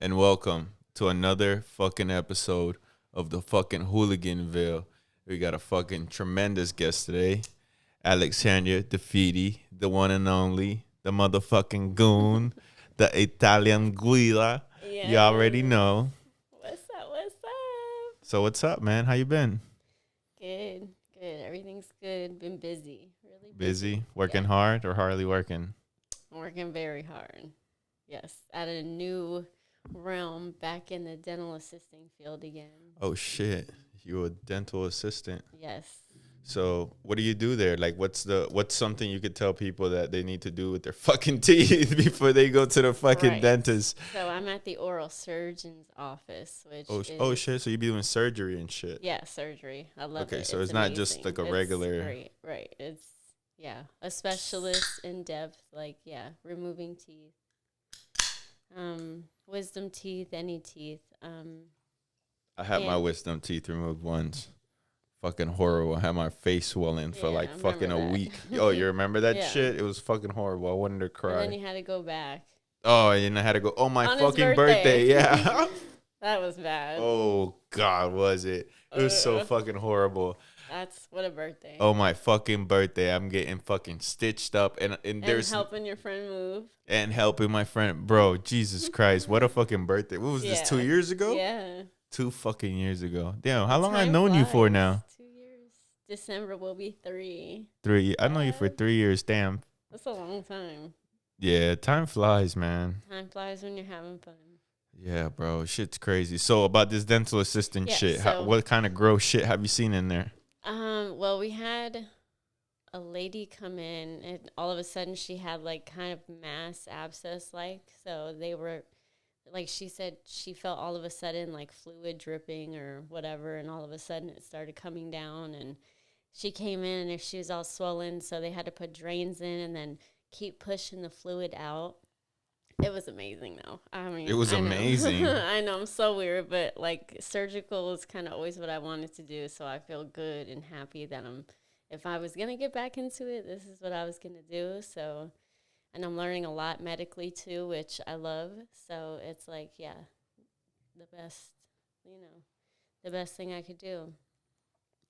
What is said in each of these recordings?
and welcome to another fucking episode of the fucking Hooligan Ville. We got a fucking tremendous guest today, Alexandria Defeaty, the one and only, the motherfucking goon, the Italian guila. You already Yes. know. What's up? What's up? So what's up, man? How you been? Good. Good. Everything's good. Been busy. Really Busy? busy. Working Yeah. hard or hardly working? Working very hard. Yes. At a new realm back in the dental assisting field again. Oh shit. You a dental assistant. Yes. So what do you do there? Like what's something you could tell people that they need to do with their fucking teeth before they go to the fucking Right. dentist? So I'm at the oral surgeon's office, which Oh is shit, so you be doing surgery and shit. yeah, surgery. I love it. Okay, so it's not just amazing. like a It's regular great. Right. It's a specialist in depth, like removing teeth. Wisdom teeth, any teeth. I had my and wisdom teeth removed once. Fucking horrible. I had my face swollen for Yeah, like I fucking a remember that. week. Oh, you remember that Yeah. shit? It was fucking horrible. I wanted to And cry. then you had to go back Oh, and I had to go. Oh, my on his fucking birthday. Yeah. That was bad. Oh God, was it? It was so Uh, fucking horrible. That's what a birthday. Oh, my fucking birthday. I'm getting fucking stitched up and and there's helping your friend move. and helping my friend. Bro, Jesus Christ. What a fucking birthday. What was this, 2 Yeah. years ago? Yeah. 2 fucking years ago. Damn, how long I Time known you for flies. now? 2 years. December will be 3. 3. I know you for Yes. 3 years. Damn. That's a long time. Yeah, time flies, man. Time flies when you're having fun. Yeah, bro. Shit's crazy. So about this dental assistant Yeah, shit, so- what kind of gross shit have you seen in there? Well, we had a lady come in, and all of a sudden she had like kind of mass abscess, so they were like, she said she felt all of a sudden like fluid dripping or whatever, and all of a sudden it started coming down, and she came in and she was all swollen, so they had to put drains in and then keep pushing the fluid out. It was amazing, though. I mean, It was I know. amazing. I know, I'm so weird, but like surgical is kind of always what I wanted to do. So I feel good and happy that if I was going to get back into it, this is what I was going to do. So, and I'm learning a lot medically too, which I love. So it's like, the best, the best thing I could do.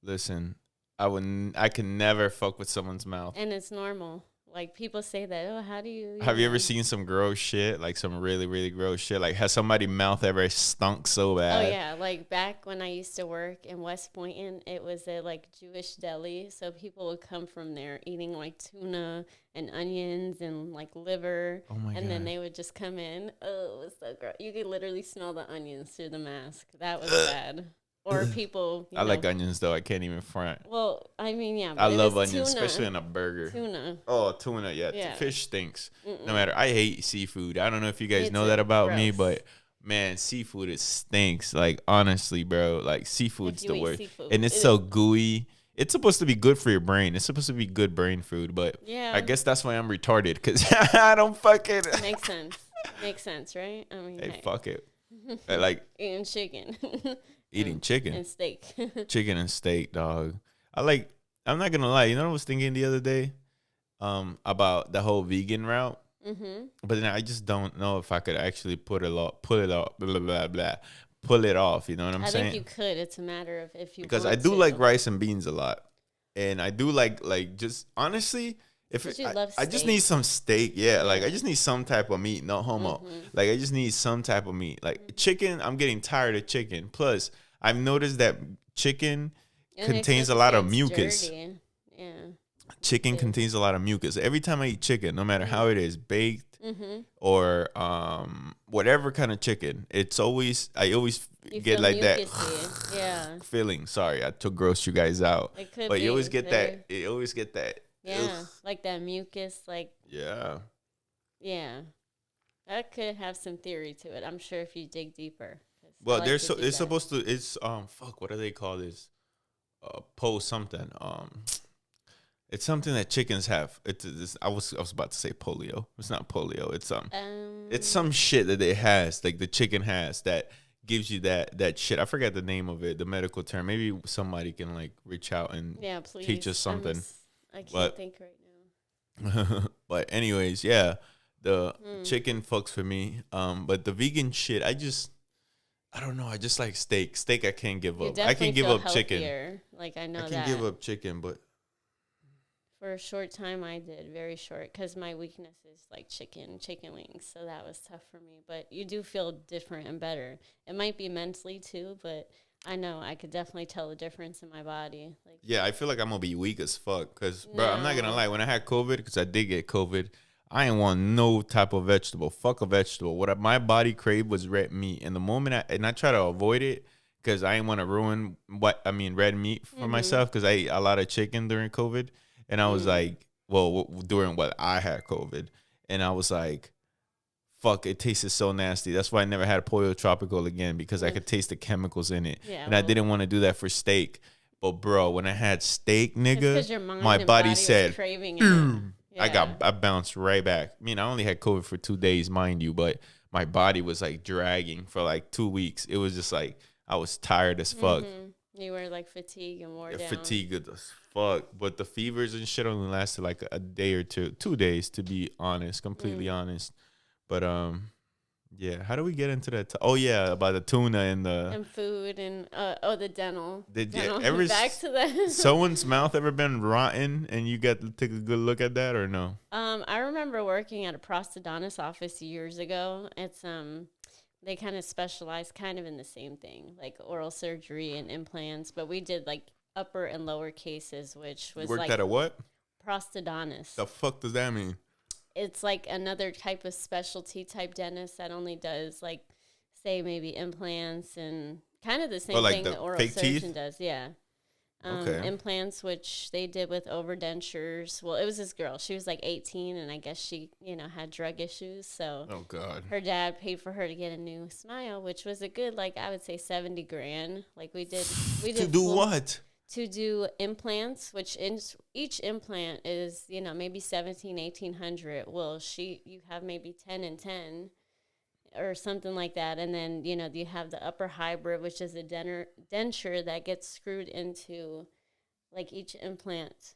Listen, I can never fuck with someone's mouth. And it's normal. Like people say that, oh, how do you? Have you know? ever seen some gross shit? Like some really, really gross shit? Like has somebody's mouth ever stunk so bad? Oh yeah, like back when I used to work in West Point, and it was a like Jewish deli, so people would come from there eating like tuna and onions and like liver, Oh my and God. then they would just come in. Oh, it was so gross. You could literally smell the onions through the mask. That was bad. Or people. I like onions though. I can't even front. Well, I mean, yeah. I but it love was onions, tuna. especially in a burger. Tuna. Oh, tuna, yeah. Yeah. Fish stinks. Mm-mm. No matter. I hate seafood. I don't know if you guys Me know too. that about me, Gross. but man, seafood it stinks. Like honestly, bro, like seafood's If you the eat worst, seafood, and it's it so is- gooey. It's supposed to be good for your brain. It's supposed to be good brain food, but Yeah. I guess that's why I'm retarded because I don't fucking. Makes sense. Makes sense, right? I mean, Hey, hey. fuck it. I like Eating chicken. eating chicken, And steak. chicken and steak, dog. I'm not gonna lie. You know what I was thinking the other day, about the whole vegan route. Mm-hmm. But then I just don't know if I could actually pull it off, blah, blah, blah, pull it off. You know what I'm I saying? think you could. It's a matter of if you Because I want do to. like rice and beans a lot, and I do like just honestly, if But it, you love I just steak. need some steak, yeah, like I Yeah. just need some type of meat, no homo. Mhm. Like I just need some type of meat, like chicken. I'm getting tired of chicken. Plus, I've noticed that chicken And contains a especially lot if of it's mucus. dirty. Yeah. Chicken is. contains a lot of mucus. Every time I eat chicken, no matter how it is baked Mm-hmm. or whatever kind of chicken, I always You get feel like mucusy. Yeah. that feeling. Sorry, I took gross you guys out, It could but be. you always get Very- that. You always get that. Yeah. Ugh. Like that mucus. Like, Yeah. yeah. That could have some theory to it. I'm sure if you dig deeper. 'Cause I Well, like there's to so do it's that. supposed to. It's fuck. What do they call this? Post something. It's something that chickens have. I was about to say polio. It's not polio. It's some shit that it has, like the chicken has, that gives you that shit. I forgot the name of it, the medical term. Maybe somebody can like reach out and Yeah, please. teach us something. I can't But- think right now. but anyways, yeah, The chicken fucks for me. But the vegan shit, I don't know. I just like steak. Steak, I can't give up. I can give up chicken. Like, I know I can give up chicken, but for a short time I did, very short, because my weakness is like chicken wings. So that was tough for me. But you do feel different and better. It might be mentally too, but I know I could definitely tell the difference in my body. Like, yeah, I feel like I'm gonna be weak as fuck. Cause, bro, I'm not gonna lie. When I had COVID, because I did get COVID, I ain't want no type of vegetable. Fuck a vegetable. What my body craved was red meat. And the moment I try to avoid it, because I ain't want to ruin red meat for myself. Because I ate a lot of chicken during COVID, and I was like, well, during what I had COVID, and I was like, fuck, it tasted so nasty. That's why I never had Pollo Tropical again, because I could taste the chemicals in it. Yeah, and I didn't want to do that for steak. But, bro, when I had steak, nigga, my body said, craving it. Yeah. I bounced right back. I mean, I only had COVID for 2 days, mind you, but my body was like dragging for like 2 weeks. It was just like I was tired as fuck. You were like fatigued and wore down. Fatigued as fuck. But the fevers and shit only lasted like a day or 2 days, to be honest, completely honest. But yeah, how do we get into that? Oh yeah, about the tuna and food and the dental. Ever back to that? Someone's mouth ever been rotten and you got to take a good look at that, or no? I remember working at a prosthodontist office years ago. It's they kind of specialize kind of in the same thing, like oral surgery and implants, but we did like upper and lower cases, which was worked at a what? Prosthodontist. The fuck does that mean? It's like another type of specialty type dentist that only does like, say, maybe implants and kind of the same thing the oral surgeon does. Yeah. Implants, which they did with overdentures. Well, it was this girl. She was like 18, and I guess she, had drug issues. So oh God, her dad paid for her to get a new smile, which was a good, like, I would say $70,000. Like we did to do what? To do implants, which each implant is, maybe 1,800. Well, you have maybe 10 and 10 or something like that. And then, you have the upper hybrid, which is a denture that gets screwed into like each implant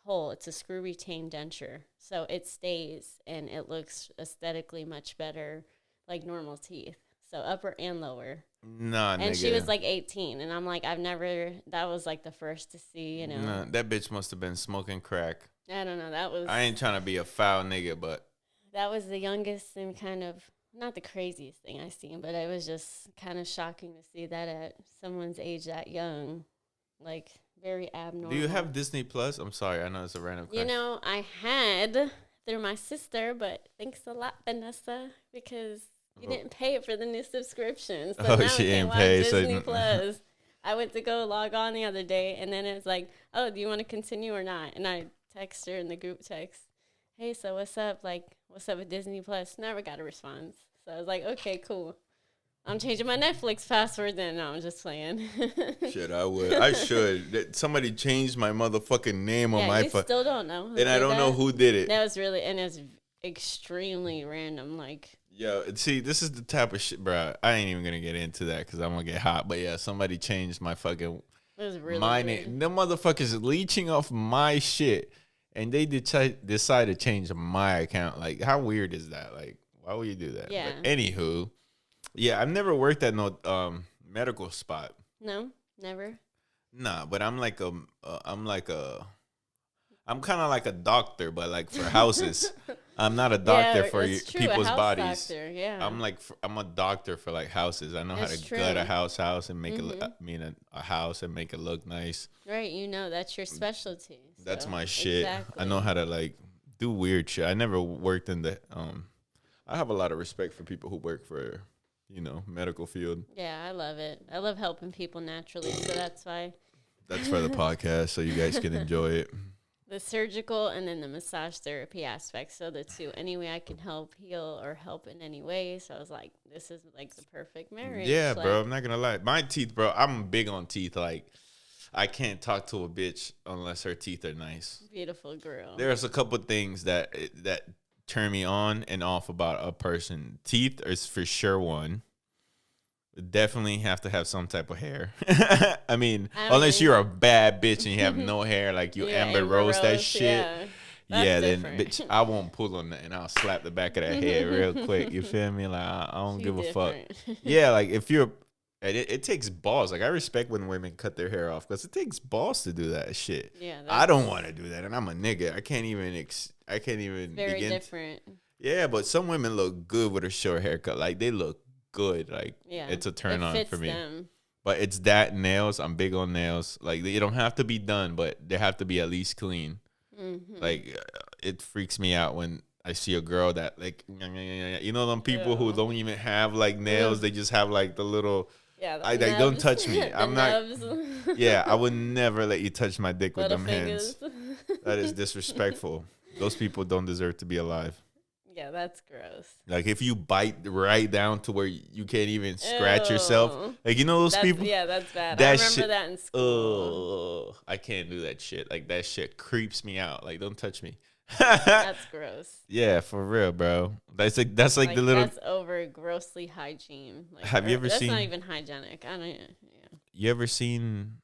hole. It's a screw retained denture. So it stays and it looks aesthetically much better, like normal teeth. So upper and lower. Nah, and she was like 18, and I'm like, that was like the first to see, Nah, that bitch must have been smoking crack. I don't know. I ain't trying to be a foul nigga, but that was the youngest and kind of not the craziest thing I seen, but it was just kind of shocking to see that at someone's age that young, like very abnormal. Do you have Disney Plus? I'm sorry, I know it's a random question. I had through my sister, but thanks a lot, Vanessa, because you didn't pay for the new subscription. So now she didn't pay. Disney Plus. I went to go log on the other day, and then it was like, oh, do you want to continue or not? And I text her in the group text, hey, so what's up? Like, what's up with Disney Plus? Never got a response. So I was like, okay, cool. I'm changing my Netflix password then. No, I'm just playing. Shit, I would. I should. Somebody changed my motherfucking name on my phone. Still don't know. And I don't know who did it. That was really, and it's extremely random, like. Yo, see, this is the type of shit, bro. I ain't even gonna get into that because I'm gonna get hot. But yeah, somebody changed my fucking my name. The motherfuckers leeching off my shit, and they decide to change my account. Like, how weird is that? Like, why would you do that? Yeah. But anywho, yeah, I've never worked at no medical spot. No, never. Nah, but I'm kind of like a doctor, but like for houses. I'm not a doctor for people's bodies. Doctor, yeah. I'm a doctor for like houses. I know how to gut a house and make a house and make it look nice. Right, that's your specialty. So. That's my shit. Exactly. I know how to like do weird shit. I never worked in the I have a lot of respect for people who work for, medical field. Yeah, I love it. I love helping people naturally, so that's why. That's for the podcast, so you guys can enjoy it. The surgical and then the massage therapy aspect. So the two. Any way I can help heal or help in any way. So I was like, this is like the perfect marriage. Yeah, bro. I'm not going to lie. My teeth, bro, I'm big on teeth. Like, I can't talk to a bitch unless her teeth are nice. Beautiful girl. There's a couple things that turn me on and off about a person. Teeth is for sure one. Definitely have to have some type of hair. Unless you're a bad bitch and you have no hair, like you Amber Rose that shit. Yeah. yeah, different. Then bitch, I won't pull on that, and I'll slap the back of that head real quick. You feel me? Like I don't give a fuck. Yeah, like if you're, it takes balls. Like I respect when women cut their hair off because it takes balls to do that shit. Yeah, I don't want to do that, and I'm a nigga. I can't even. Very different. Yeah, but some women look good with a short haircut. Like they look good. Like it's a turn on for me. Them. But it's that nails. I'm big on nails. Like they don't have to be done, but they have to be at least clean. Mm-hmm. Like it freaks me out when I see a girl that like you know them people who don't even have like nails. They just have like the little. Yeah, like don't touch me. I'm not. Yeah, I would never let you touch my dick with them hands. That is disrespectful. Those people don't deserve to be alive. Yeah, that's gross. Like if you bite right down to where you can't even scratch yourself. Like you know those people? Yeah, that's bad. I remember that in school. I can't do that shit. Like that shit creeps me out. Like don't touch me. That's gross. Yeah, for real, bro. That's like the little. That's over grossly hygiene. Like, have you ever seen? That's not even hygienic. I don't. Yeah. You ever seen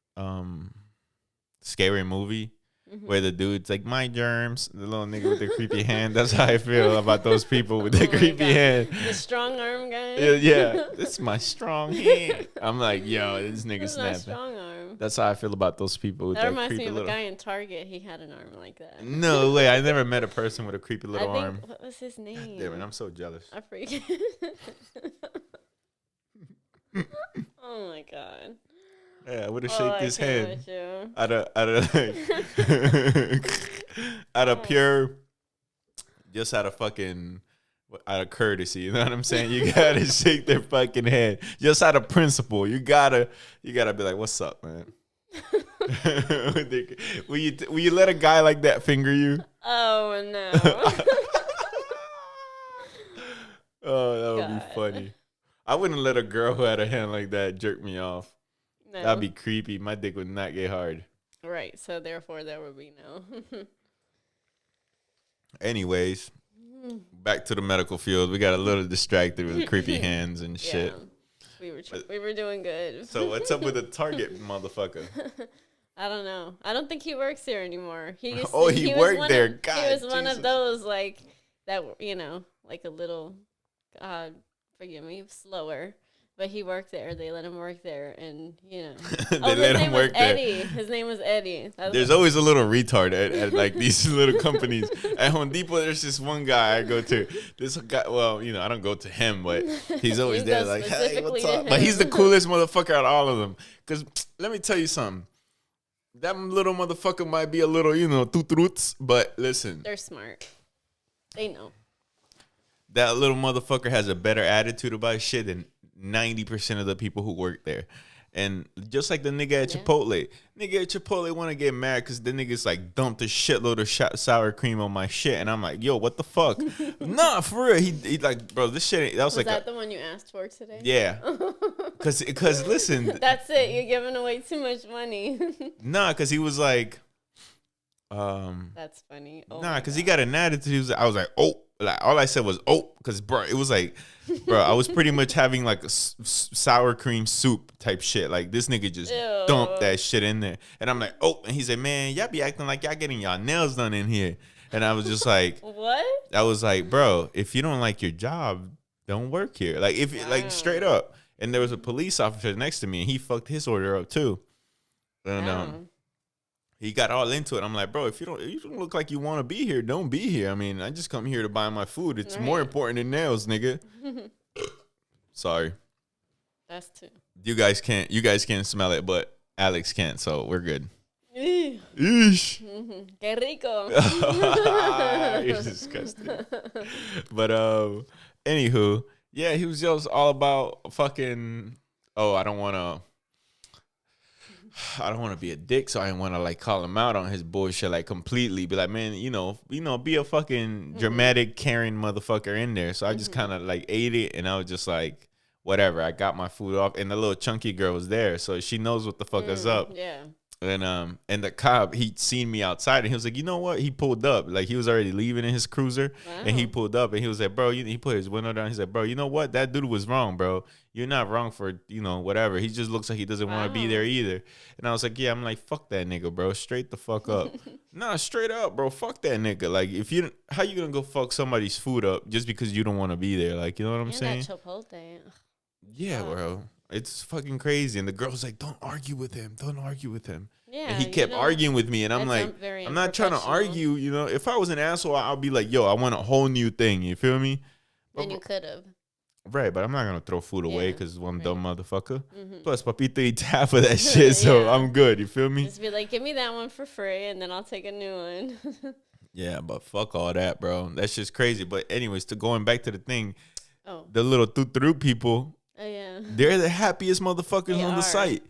Scary Movie? Mm-hmm. Where the dude's like, my germs, the little nigga with the creepy hand. That's how I feel about those people with the creepy hand. The strong arm guy. Yeah, this is my strong hand. I'm like, yo, this nigga snapping. Strong arm. That's how I feel about those people with that reminds me of a guy in Target. He had an arm like that. No way. I never met a person with a creepy little arm. What was his name? Damn it, I'm so jealous. I forget. Oh my god. Yeah, I would have shaked his hand out of pure, just out of fucking, out of courtesy. You know what I'm saying? You gotta shake their fucking hand, just out of principle. You gotta be like, "What's up, man?" Will you let a guy like that finger you? Oh no. Oh, that would be funny. I wouldn't let a girl who had a hand like that jerk me off. No. That'd be creepy. My dick would not get hard. Right. So therefore, there would be no. Anyways, back to the medical field. We got a little distracted with creepy hands and shit. We were doing good. So what's up with the Target motherfucker? I don't know. I don't think he works here anymore. He worked there. God, he was one of those like that. You know, like a little. Forgive me, slower. But he worked there. They let him work there, and you know, they let him work there. Eddie. His name was Eddie. There's always a little retard at like these little companies. At Home Depot, there's this one guy I go to. This guy, well, you know, I don't go to him, but he's always there, like, hey, what's up? But he's the coolest motherfucker out of all of them. Cause let me tell you something. That little motherfucker might be a little, you know, tutroots, but listen, they're smart. They know. That little motherfucker has a better attitude about shit than 90% of the people who work there. And just like the nigga at Chipotle. Nigga at Chipotle want to get mad because the nigga's like dumped a shitload of sour cream on my shit. And I'm like, yo, what the fuck? Nah, for real. He like, bro, this shit, that was like. Was that the one you asked for today? Yeah. Because listen. That's it. You're giving away too much money. Nah, because he was like. That's funny. Oh nah, because he got an attitude. I was like, oh. Like all I said was because bro, it was like, bro, I was pretty much having like a sour cream soup type shit. Like this nigga just dumped that shit in there, and I'm like, oh, and he said, man, y'all be acting like y'all getting y'all nails done in here, and I was just like, what? I was like, bro, if you don't like your job, don't work here. Like like straight up. And there was a police officer next to me, and he fucked his order up too. And he got all into it. I'm like, bro, if you don't look like you want to be here, don't be here. I mean, I just come here to buy my food. It's more important than nails, nigga. Sorry. That's too. You guys can't smell it, but Alex can't, so we're good. Eesh. Que rico. You're disgusting. But anywho, yeah, he was just all about fucking. Oh, I don't want to be a dick, so I didn't want to like call him out on his bullshit like completely. Be like, man, you know, be a fucking dramatic, caring motherfucker in there. So I just kind of like ate it, and I was just like, whatever. I got my food off, and the little chunky girl was there, so she knows what the fuck is up. Yeah. And the cop, he'd seen me outside, and he was like, you know what? He pulled up, like he was already leaving in his cruiser, and he pulled up, and he was like, bro, he put his window down. He said, bro, you know what? That dude was wrong, bro. You're not wrong for, whatever. He just looks like he doesn't want to be there either. And I was like, yeah, I'm like, fuck that nigga, bro. Straight the fuck up. Nah, straight up, bro. Fuck that nigga. Like, how you gonna go fuck somebody's food up just because you don't want to be there? Like, you know what I'm saying? That Chipotle. Yeah, bro. It's fucking crazy. And the girl's like, don't argue with him. Don't argue with him. Yeah, and he kept arguing with me. And I'm like, I'm not trying to argue. If I was an asshole, I'll be like, yo, I want a whole new thing. You feel me? Then you could have. Right, but I'm not going to throw food away because one dumb motherfucker. Plus, Papito eats half of that shit, so I'm good. You feel me? Just be like, give me that one for free, and then I'll take a new one. Yeah, but fuck all that, bro. That's just crazy. But anyways, going back to the thing, the little tuturu people, they're the happiest motherfuckers on the site.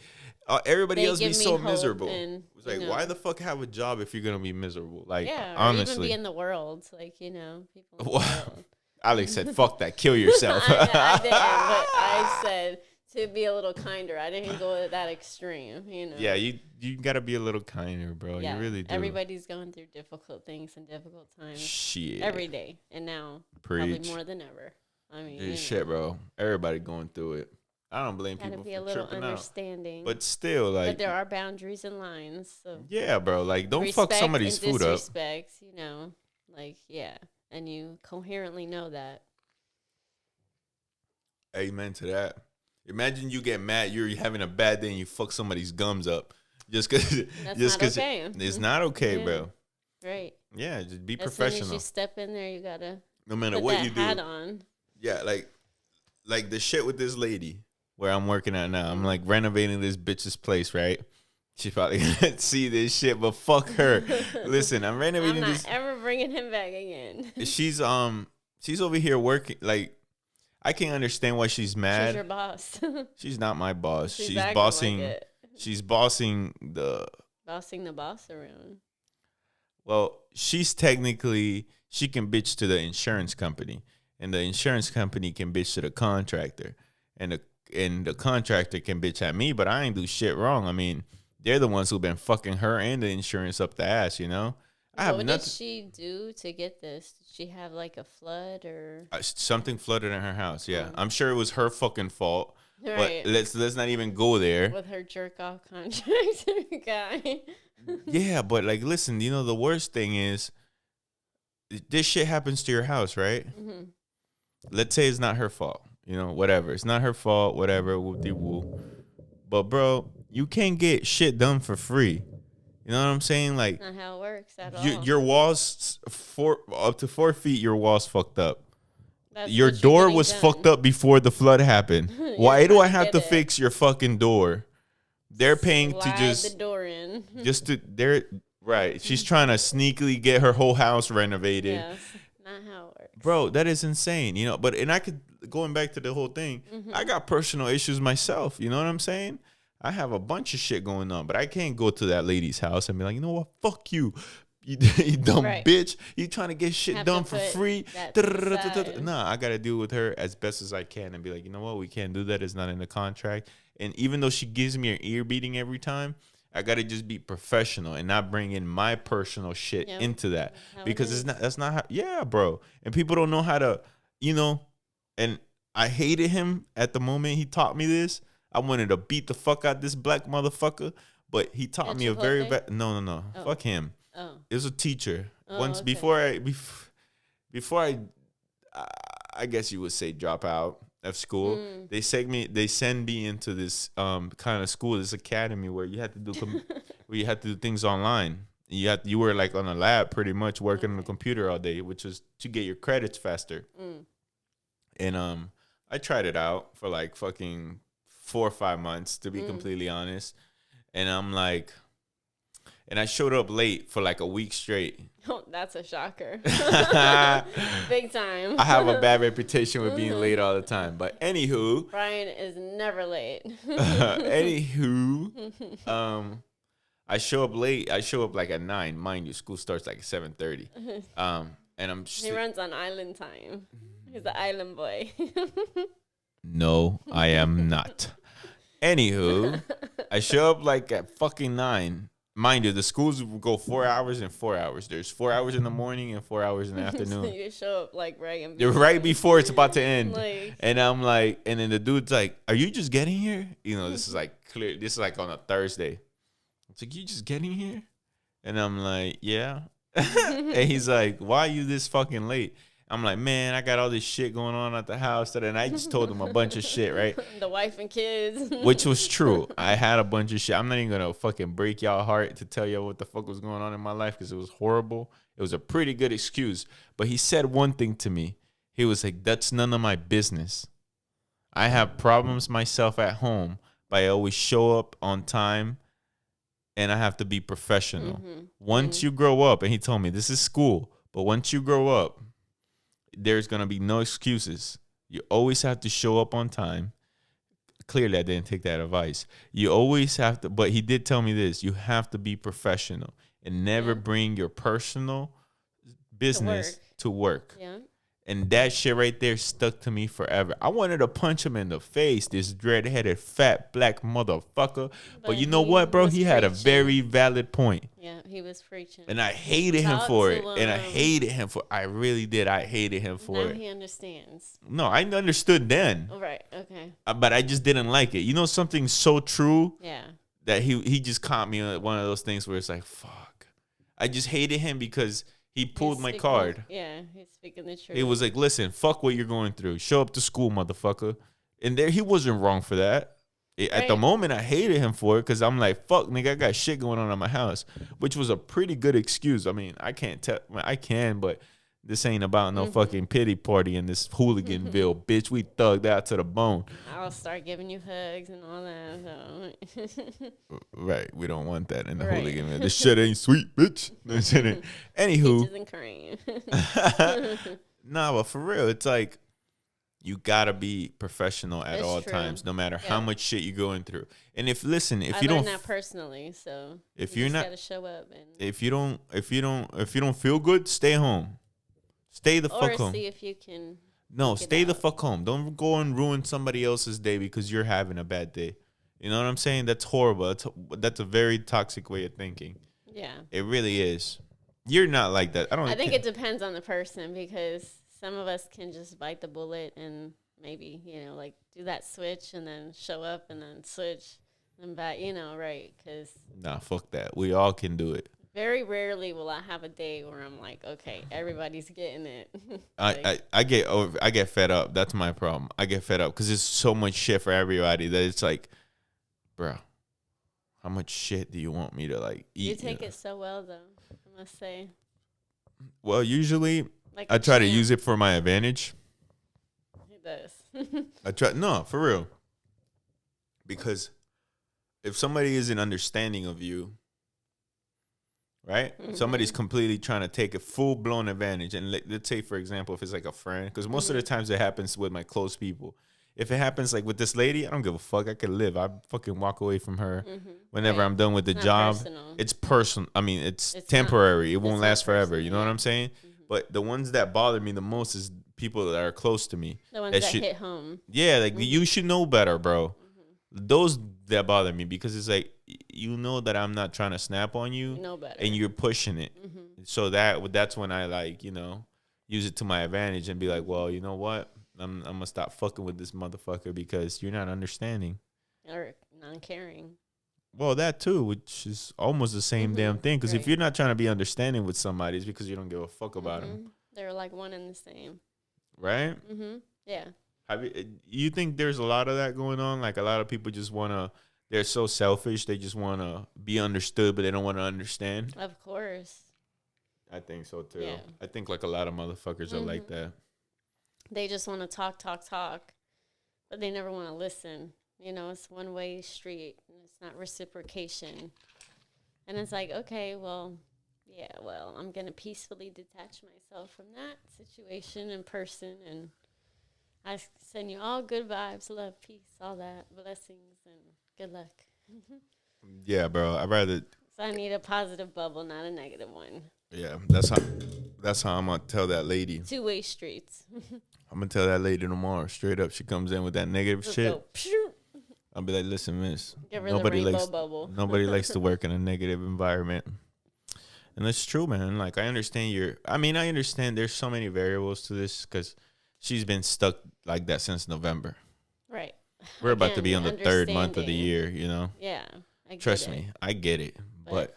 Everybody else be so miserable. It's like, why the fuck have a job if you're gonna be miserable? Like, honestly, or even be in the world. Like, people in the world. Alex said, "Fuck that, kill yourself." I didn't, but I said to be a little kinder. I didn't go to that extreme. Yeah, you gotta be a little kinder, bro. Yeah, you really do. Everybody's going through difficult things and difficult times. Shit. Every day, and now probably more than ever. I mean, shit, bro. Everybody going through it. I don't blame people for tripping out. Gotta be a little understanding. But still, like... But there are boundaries and lines, so... Yeah, bro. Like, don't fuck somebody's food up. Disrespect, Like, yeah. And you coherently know that. Amen to that. Imagine you get mad, you're having a bad day, and you fuck somebody's gums up. Just because... That's not okay. It's not okay, bro. Right. Yeah, just be professional. As soon as you step in there, you gotta... No matter what you do. Hat on. Yeah, like the shit with this lady where I'm working at now. I'm like renovating this bitch's place, right? She's probably gonna see this shit, but fuck her. Listen, I'm renovating this. I'm not ever bringing him back again. She's over here working. Like, I can't understand why she's mad. She's your boss. She's not my boss. She's bossing. Like she's bossing the boss around. Well, she can bitch to the insurance company, and the insurance company can bitch to the contractor, and the contractor can bitch at me, but I ain't do shit wrong. I mean, they're the ones who've been fucking her and the insurance up the ass, What did she do to get this? Did she have like a flood or something flooded in her house? Yeah, I'm sure it was her fucking fault. Right. But let's not even go there. With her jerk off contractor guy. Yeah, but like, listen, the worst thing is this shit happens to your house, right? Mm-hmm. Let's say it's not her fault. Whatever. It's not her fault, whatever, whoop-de-woo. But, bro, you can't get shit done for free. You know what I'm saying? Like, not how it works at all. Your walls, up to 4 feet, your walls fucked up. Your door was fucked up before the flood happened. Why do I have to fix your fucking door? They're paying to just... the door in. Right. She's trying to sneakily get her whole house renovated. Yes. Not how it works. Bro, that is insane, But, and I could, going back to the whole thing, I got personal issues myself. You know what I'm saying? I have a bunch of shit going on, but I can't go to that lady's house and be like, you know what? Fuck you. You dumb bitch. You trying to get shit done for free. Nah, I got to deal with her as best as I can and be like, you know what? We can't do that. It's not in the contract. And even though she gives me an ear beating every time, I got to just be professional and not bring in my personal shit into that. Because that's not how, yeah, bro. And people don't know how to, and I hated him at the moment he taught me this. I wanted to beat the fuck out this black motherfucker, but he taught me a very bad, no. Oh. Fuck him. Oh. It was a teacher. Once before I guess you would say drop out of school. They send me into this kind of school, this academy where you had to do things online. You were like on a lab pretty much working on the computer all day, which was to get your credits faster. And I tried it out for like fucking 4 or 5 months to be completely honest. And I'm like, and I showed up late for like a week straight. Oh, that's a shocker. Big time. I have a bad reputation with being late all the time. But anywho. Brian is never late. Anywho. I show up late. I show up like at 9. Mind you, school starts like at 7:30. And I'm he runs on island time. He's the island boy. No, I am not. Anywho, I show up like at fucking 9. Mind you, the schools will go 4 hours and 4 hours. There's 4 hours in the morning and 4 hours in the afternoon. So you show up like They're right before it's about to end. Like, and I'm like, and then the dude's like, "Are you just getting here?" You know, this is like clear. This is like on a Thursday. It's like, "You just getting here?" And I'm like, "Yeah." And he's like, "Why are you this fucking late?" I'm like, "Man, I got all this shit going on at the house." And I just told him a bunch of shit, right? The wife and kids. Which was true. I had a bunch of shit. I'm not even going to fucking break y'all heart to tell y'all what the fuck was going on in my life because it was horrible. It was a pretty good excuse. But he said one thing to me. He was like, "That's none of my business. I have problems myself at home, but I always show up on time and I have to be professional. Once you grow up," and he told me, "This is school, but once you grow up, there's going to be no excuses. You always have to show up on time." Clearly, I didn't take that advice. You always have to, but he did tell me this. You have to be professional and never bring your personal business to work. Yeah. And that shit right there stuck to me forever. I wanted to punch him in the face, this dread-headed, fat, black motherfucker. But you know what, bro? He had a very valid point. Yeah, he was preaching. And I hated him for it. And I hated him for it. I really did. I hated him for it. Now he understands. No, I understood then. Oh, right, okay. But I just didn't like it. You know, something so true that he just caught me on one of those things where it's like, fuck. I just hated him because he pulled my card. Yeah, he's speaking the truth. He was like, "Listen, fuck what you're going through. Show up to school, motherfucker." And there, he wasn't wrong for that. At the moment, I hated him for it because I'm like, "Fuck, nigga, I got shit going on at my house," which was a pretty good excuse. I mean, I can't tell. I can, but this ain't about no fucking pity party in this Hooligan Ville, bitch. We thugged out to the bone. I'll start giving you hugs and all that. So. Right, we don't want that in the Hooligan Ville. This shit ain't sweet, bitch. This shit ain't. Anywho, peaches and cream. Nah, but for real, it's like you gotta be professional at all times, no matter how much shit you're going through. And if you don't, that personally, so if you're not, gotta show up. And if you don't feel good, stay home. Stay the fuck home. Or see if you can. No, stay the fuck home. Don't go and ruin somebody else's day because you're having a bad day. You know what I'm saying? That's horrible. That's a very toxic way of thinking. Yeah. It really is. You're not like that. I think it depends on the person because some of us can just bite the bullet and maybe, like do that switch and then show up and then switch and back, right? Because nah, fuck that. We all can do it. Very rarely will I have a day where I'm like, okay, everybody's getting it. I get fed up. That's my problem. I get fed up because there's so much shit for everybody that it's like, bro, how much shit do you want me to like eat? You take it so well though, I must say. Well, usually I try to use it for my advantage. He does. No, for real. Because if somebody isn't understanding of you, right? Somebody's completely trying to take a full-blown advantage. And let's say, for example, if it's like a friend, because most of the times it happens with my close people. If it happens like with this lady, I don't give a fuck. I could live. I fucking walk away from her whenever I'm done with the job. Personal. It's personal. I mean, it's temporary. It won't last forever. You know what I'm saying? But the ones that bother me the most is people that are close to me. The ones that hit home. Yeah, like you should know better, bro. Those that bother me because it's like, you know that I'm not trying to snap on you, better. And you're pushing it. So that's when I like, use it to my advantage and be like, well, you know what? I'm gonna stop fucking with this motherfucker because you're not understanding or non-caring. Well, that too, which is almost the same damn thing. Because if you're not trying to be understanding with somebody, it's because you don't give a fuck about them. They're like one and the same, right? Yeah. You think there's a lot of that going on? Like a lot of people just they're so selfish. They just want to be understood, but they don't want to understand. Of course. I think so too. Yeah. I think like a lot of motherfuckers are like that. They just want to talk, but they never want to listen. It's one-way street, and it's not reciprocation. And it's like, okay, I'm going to peacefully detach myself from that situation and person, and I send you all good vibes, love, peace, all that, blessings, and good luck. Yeah, bro. So I need a positive bubble, not a negative one. Yeah, that's how I'm gonna tell that lady. Two-way streets. I'm gonna tell that lady tomorrow, straight up. She comes in with that negative shit. I'll be like, listen, miss, Give her the rainbow bubble. Nobody likes to work in a negative environment. And that's true, man. Like, I understand I understand there's so many variables to this because she's been stuck like that since November. Right. We're about to be on the third month of the year, you know? Yeah. Trust me, I get it. But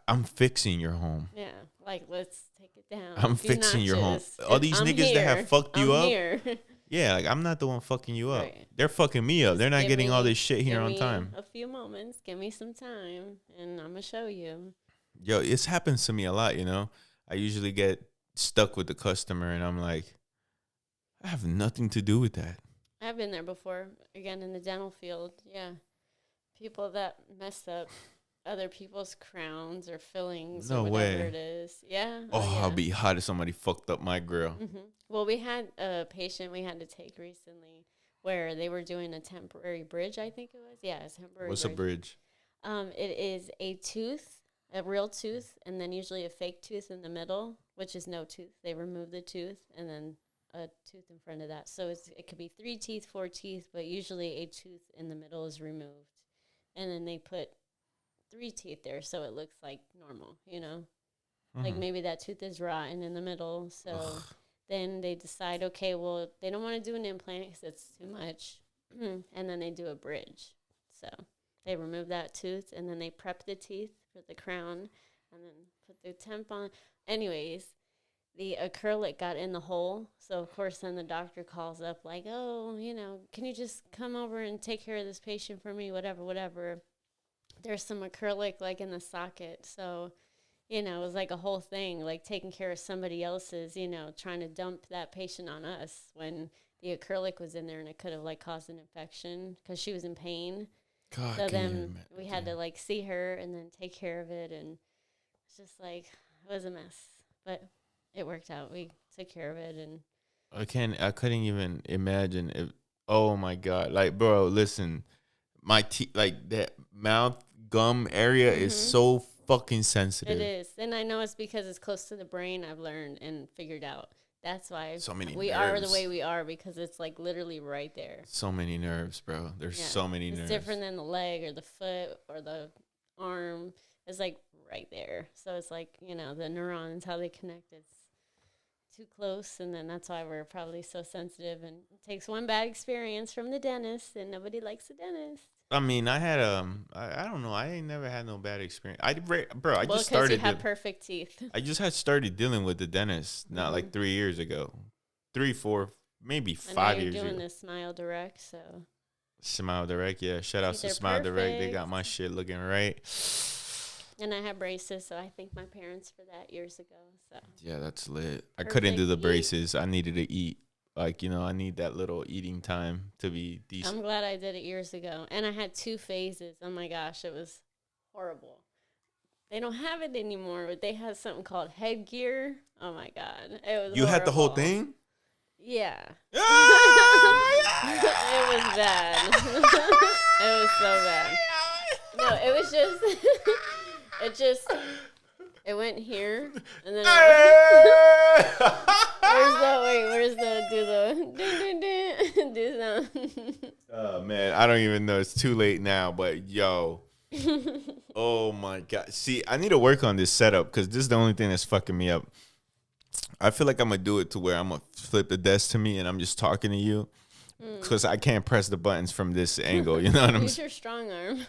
I'm fixing your home. Yeah. Like, let's take it down. I'm fixing your home. All these niggas that have fucked you up. Yeah, like, I'm not the one fucking you up. Right. They're fucking me up. Just they're not getting all this shit here on time. A few moments. Give me some time, and I'm going to show you. Yo, it's happens to me a lot, you know? I usually get stuck with the customer, and I'm like, I have nothing to do with that. I've been there before, again, in the dental field. Yeah. People that mess up other people's crowns or fillings or whatever it is. Yeah. Oh, yeah. I'll be hot if somebody fucked up my grill. Mm-hmm. Well, we had a patient we had to take recently where they were doing a temporary bridge, I think it was. Yeah, a temporary What's a bridge? It is a tooth, a real tooth, and then usually a fake tooth in the middle, which is no tooth. They remove the tooth and then a tooth in front of that. So it could be 3 teeth, 4 teeth, but usually a tooth in the middle is removed. And then they put 3 teeth there so it looks like normal, you know? Mm-hmm. Like maybe that tooth is rotten in the middle. So then they decide, okay, well, they don't want to do an implant because it's too much. And then they do a bridge. So they remove that tooth and then they prep the teeth for the crown and then put the temp on. Anyways, the acrylic got in the hole. So, of course, then the doctor calls up like, oh, you know, can you just come over and take care of this patient for me, whatever. There's some acrylic, like, in the socket. So, you know, it was like a whole thing, like taking care of somebody else's, you know, trying to dump that patient on us when the acrylic was in there and it could have, like, caused an infection because she was in pain. God, so then we had to, like, see her and then take care of it. And it's just, like, it was a mess. But it worked out. We took care of it, and I couldn't even imagine if. Oh my God! Like, bro, listen, my teeth, like that mouth gum area is so fucking sensitive. It is, and I know it's because it's close to the brain. I've learned and figured out that's why we are the way we are because it's like literally right there. So many nerves, bro. There's so many nerves. It's different than the leg or the foot or the arm. It's like right there. So it's like, you know, the neurons, how they connect. It's too close, and then that's why we're probably so sensitive, and it takes one bad experience from the dentist, and nobody likes the dentist. I mean, I had I don't know, I ain't never had no bad experience. I just started. You have perfect teeth. I just had started dealing with the dentist not like 3 years ago, 3, 4, maybe 5 years ago. You're doing the Smile Direct, so Smile Direct, yeah. Shout out to Smile Direct. They got my shit looking right. And I had braces, so I thank my parents for that years ago. So yeah, that's lit. I couldn't do the braces. I needed to eat. Like, you know, I need that little eating time to be decent. I'm glad I did it years ago. And I had 2 phases. Oh, my gosh, it was horrible. They don't have it anymore, but they had something called headgear. Oh, my God. It was You horrible. had the whole thing? Yeah. It was bad. It was so bad. No, it was just... It went here, and then where's the do something? Oh man, I don't even know. It's too late now, but yo, oh my God. See, I need to work on this setup because this is the only thing that's fucking me up. I feel like I'm gonna do it to where I'm gonna flip the desk to me and I'm just talking to you. Because I can't press the buttons from this angle, you know what I'm saying? Use your strong arm.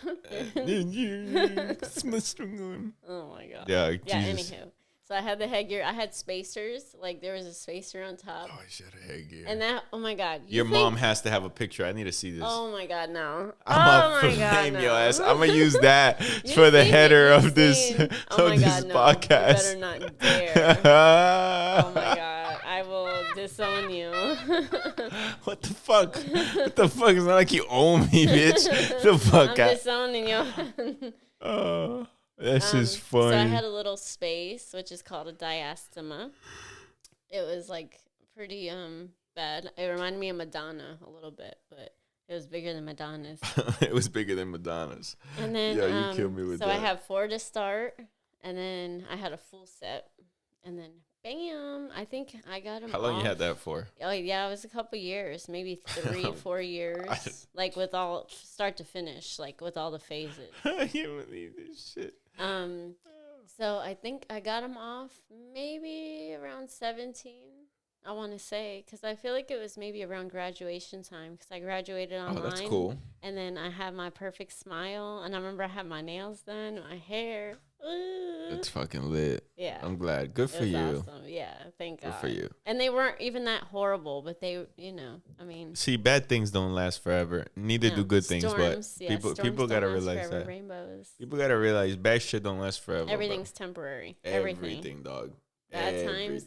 It's my strong arm. Oh my God. Yeah, Jesus. Anywho. So I had the headgear. I had spacers. Like there was a spacer on top. Oh, she had a headgear. And that, oh my God. Your mom has to have a picture. I need to see this. Oh my God, no. I'm going to flame your ass. I'm going to use that for the header of this podcast. You better not dare. Oh my God. I will disown you. What the fuck? What the fuck? It's not like you owe me, bitch. The fuck? I'm disowning you. Oh. This is funny. So I had a little space, which is called a diastema. It was like pretty bad. It reminded me of Madonna a little bit, but it was bigger than Madonna's. It was bigger than Madonna's. And then yeah, you killed me with that. So I have 4 to start, and then I had a full set, and then Bam! I think I got him. How long off. you had that for? Oh yeah, it was a couple years, maybe 3-4 years, like with all start to finish, like with all the phases. I can't believe this shit. So I think I got him off maybe around 17. I want to say, because I feel like it was maybe around graduation time, because I graduated online. Oh, that's cool. And then I had my perfect smile, and I remember I had my nails done, my hair. Ooh. It's fucking lit. Yeah. I'm glad. Good for you. Awesome. Yeah, thank God. Good for you. And they weren't even that horrible, but they, I mean. See, bad things don't last forever. Neither do good things, but people gotta realize that. Rainbows. People gotta realize bad shit don't last forever. Everything's temporary. Everything, dog. Bad times,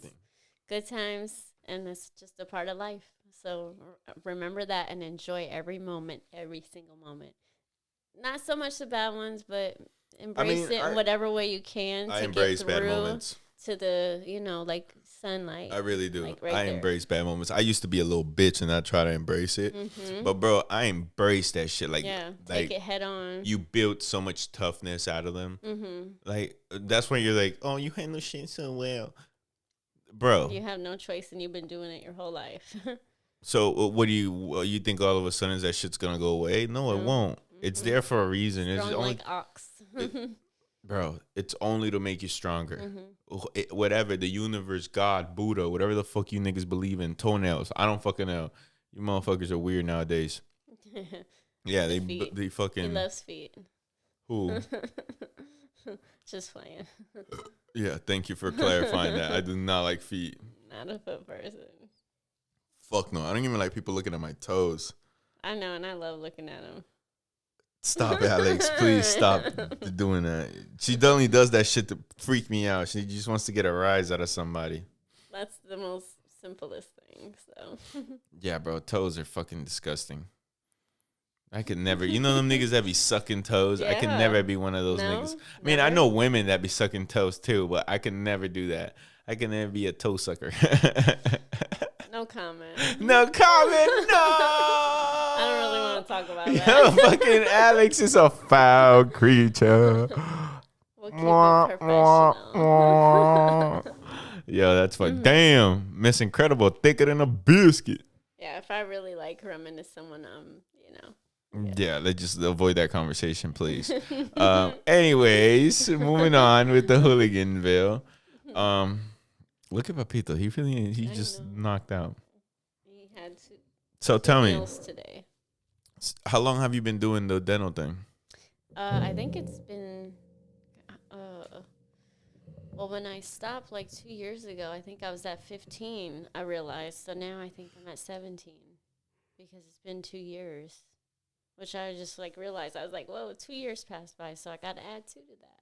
good times, and it's just a part of life. So remember that and enjoy every moment, every single moment. Not so much the bad ones, but embrace it in whatever way you can. I embrace bad moments. To the, like sunlight. I really do. Like I embrace bad moments. I used to be a little bitch and I try to embrace it. Mm-hmm. But bro, I embrace that shit. Like, take it head on. You built so much toughness out of them. Mm-hmm. Like, that's when you're like, oh, you handle shit so well. Bro. You have no choice and you've been doing it your whole life. So what do you think all of a sudden that shit's going to go away? No, it won't. Mm-hmm. It's there for a reason. It's only like ox. Bro, it's only to make you stronger. Mm-hmm. Whatever, the universe, God, Buddha, whatever the fuck you niggas believe in, toenails. I don't fucking know. You motherfuckers are weird nowadays. Yeah, they fucking. He loves feet. Who? Just playing. Yeah, thank you for clarifying that. I do not like feet. Not a foot person. Fuck no, I don't even like people looking at my toes. I know, and I love looking at them. Stop it, Alex. Please stop doing that. She only does that shit to freak me out. She just wants to get a rise out of somebody. That's the most simplest thing, so. Yeah, bro. Toes are fucking disgusting. I could never. You know them niggas that be sucking toes? Yeah. I could never be one of those niggas. I mean, I know women that be sucking toes too, but I could never do that. I could never be a toe sucker. No comment. No comment. No. I don't really want to talk about that. Yo, fucking Alex is a foul creature. We'll keep it professional. Yo, that's fun. Damn, Miss Incredible, thicker than a biscuit. Yeah, if I really like her, I'm into someone, Yeah, let's just avoid that conversation, please. Anyways, moving on with the Hooligan Ville. Look at Papito. He just knocked out. He had to. So tell me, today. How long have you been doing the dental thing? I think it's been, when I stopped like 2 years ago, I think I was at 15, I realized. So now I think I'm at 17 because it's been 2 years, which I just like realized. I was like, whoa, 2 years passed by, so I got to add 2 to that.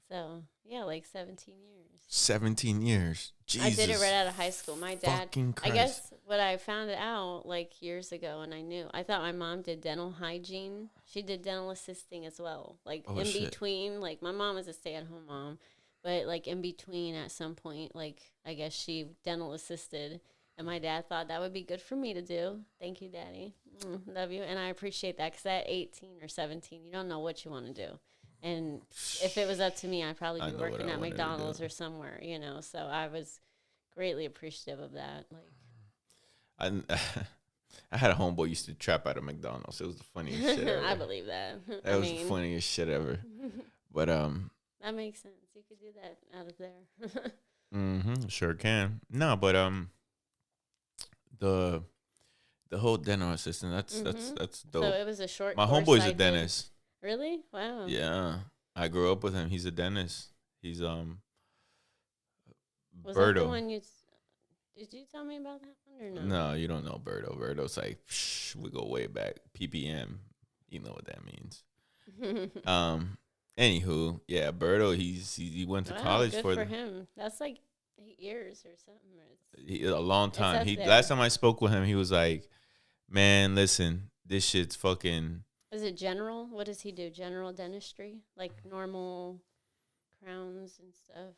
So, yeah, like 17 years. 17 years. Jesus. I did it right out of high school. My dad, I guess what I found out like years ago, and I knew, I thought my mom did dental hygiene. She did dental assisting as well. Like between, like my mom was a stay-at-home mom, but like in between at some point, like I guess she dental assisted. And my dad thought that would be good for me to do. Thank you, Daddy. Love you. And I appreciate that because at 18 or 17, you don't know what you want to do. And if it was up to me, I'd probably be working at McDonald's or somewhere, So I was greatly appreciative of that. Like, I had a homeboy used to trap out of McDonald's. It was the funniest shit ever. I believe that. That was the funniest shit ever. But that makes sense. You could do that out of there. Sure can. No, but the whole dental assistant. That's dope. So it was a short. My homeboy's a dentist. Really? Wow. Yeah, I grew up with him. He's a dentist. He's Was Berto. That the one did you tell me about that one or no? No, you don't know Berto. Berto's like we go way back. PPM, you know what that means. Anywho, yeah, Berto. He went to college good for him. That's like 8 years or something. A long time. Last time I spoke with him, he was like, "Man, listen, this shit's fucking." Is it general? What does he do? General dentistry? Like normal crowns and stuff?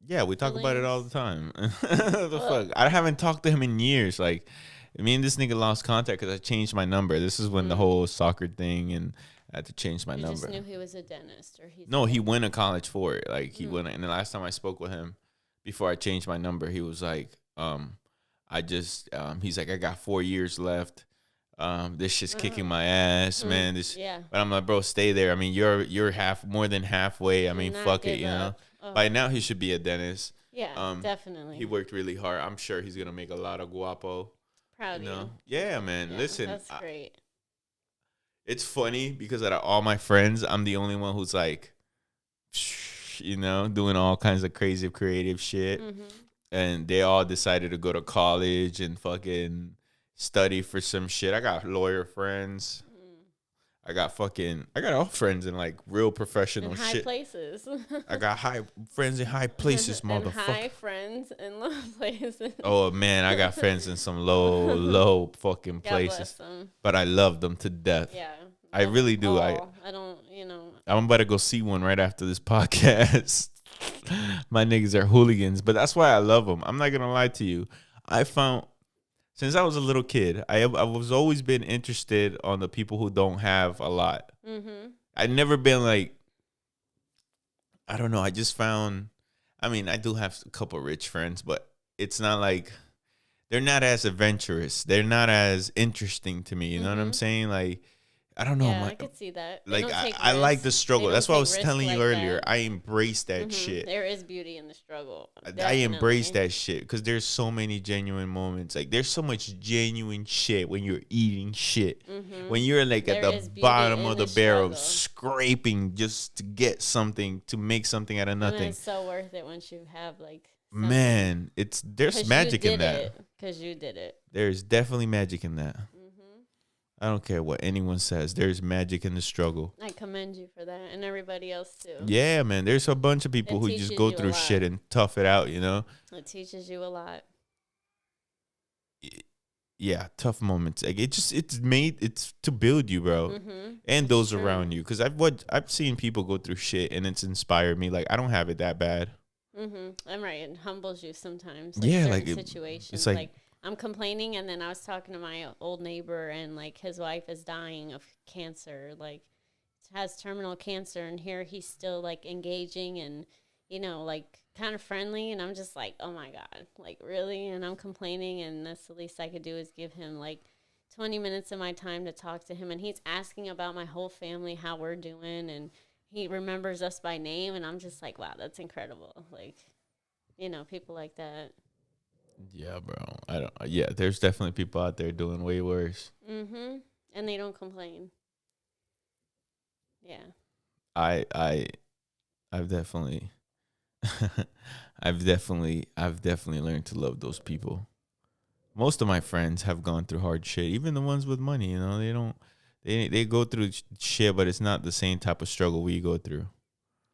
Yeah, we talk about it all the time. Fuck? I haven't talked to him in years. Like, me and this nigga lost contact because I changed my number. This is when the whole soccer thing, and I had to change my number. You just knew he was a dentist? He went to college for it. Like, he went, and the last time I spoke with him, before I changed my number, he was like, he's like, I got 4 years left. This shit's kicking my ass, man. But I'm like, bro, stay there. I mean, you're more than halfway. I mean, fuck it, you know. By now, he should be a dentist. Yeah, definitely. He worked really hard. I'm sure he's gonna make a lot of guapo. Proud of you. Yeah, man. Listen, that's great. It's funny because out of all my friends, I'm the only one who's like, doing all kinds of crazy creative shit. Mm-hmm. And they all decided to go to college and fucking study for some shit. I got lawyer friends. I got all friends in like real professional shit. High places. I got friends in high places, motherfucker. High friends in low places. Oh man, I got friends in some low fucking places. God bless them. But I love them to death. Yeah. I really do. I don't, I'm about to go see one right after this podcast. My niggas are hooligans, but that's why I love them. I'm not gonna lie to you. I found since I was a little kid, I was always been interested on the people who don't have a lot. Mm-hmm. I've never been like, I don't know. I just found, I mean, I do have a couple rich friends, but it's not like they're not as adventurous. They're not as interesting to me. You know what I'm saying? Like, I don't know. Yeah, I could see that. Like I like the struggle. That's what I was telling you earlier. That. I embrace that shit. There is beauty in the struggle. Definitely. I embrace that shit because there's so many genuine moments. Like there's so much genuine shit when you're eating shit. Mm-hmm. When you're like at the bottom of the barrel, scraping just to get something, to make something out of nothing. And it's so worth it once you have like. Something. Man, there's magic in that. Because you did it. There's definitely magic in that. I don't care what anyone says. There's magic in the struggle. I commend you for that, and everybody else too. Yeah, man. There's a bunch of people who just go through shit and tough it out, you know? It teaches you a lot. Yeah, tough moments. Like it's to build you, bro, and those around you. Because I've seen people go through shit, and it's inspired me. Like I don't have it that bad. I'm right. It humbles you sometimes. Like situations. It's like I'm complaining, and then I was talking to my old neighbor, and like his wife is dying of cancer, like has terminal cancer, and here he's still like engaging and like kind of friendly, and I'm just like, oh my god, like really? And I'm complaining, and that's the least I could do is give him like 20 minutes of my time to talk to him, and he's asking about my whole family, how we're doing, and he remembers us by name, and I'm just like, wow, that's incredible. Like, people like that. Yeah, bro. There's definitely people out there doing way worse. And they don't complain. Yeah. I've definitely I've definitely learned to love those people. Most of my friends have gone through hard shit, even the ones with money, they go through shit, but it's not the same type of struggle we go through.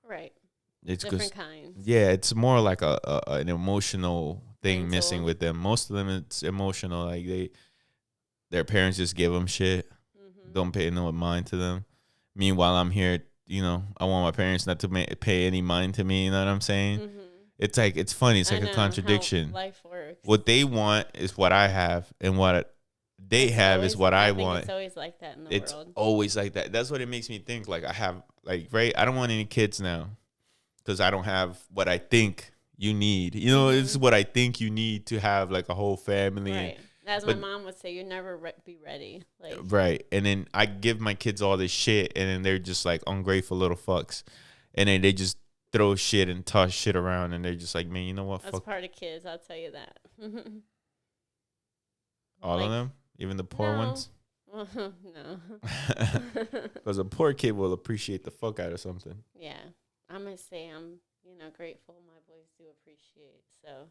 Right. It's different kinds. Yeah, it's more like an emotional thing missing with them. Most of them, it's emotional. Like their parents just give them shit. Don't pay no mind to them. Meanwhile, I'm here. I want my parents not to pay any mind to me. You know what I'm saying? It's like it's funny. It's like a contradiction. How life works. What they want is what I have, and what they have is what I want. It's always like that in the world. It's always like that. That's what it makes me think. Like I have, right? I don't want any kids now because I don't have what I think you need. It's what I think you need to have like a whole family. Right. As my mom would say, you never be ready. Like, right. And then I give my kids all this shit, and then they're just like ungrateful little fucks. And then they just throw shit and toss shit around, and they're just like, man, you know what? That's part of kids, I'll tell you that. All of them? Even the poor ones? No. Because a poor kid will appreciate the fuck out of something. Yeah. I'm going to say I'm, grateful. My boys do appreciate. So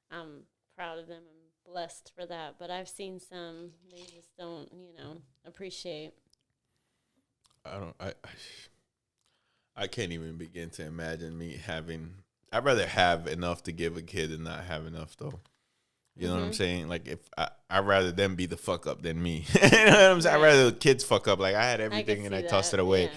I'm proud of them and blessed for that. But I've seen some, they just don't, appreciate. I can't even begin to imagine me having. I'd rather have enough to give a kid than not have enough, though. You know what I'm saying? Like, if I'd rather them be the fuck up than me. You know what I'm saying? I'd rather the kids fuck up. Like, I had everything and I tossed it away. Yeah.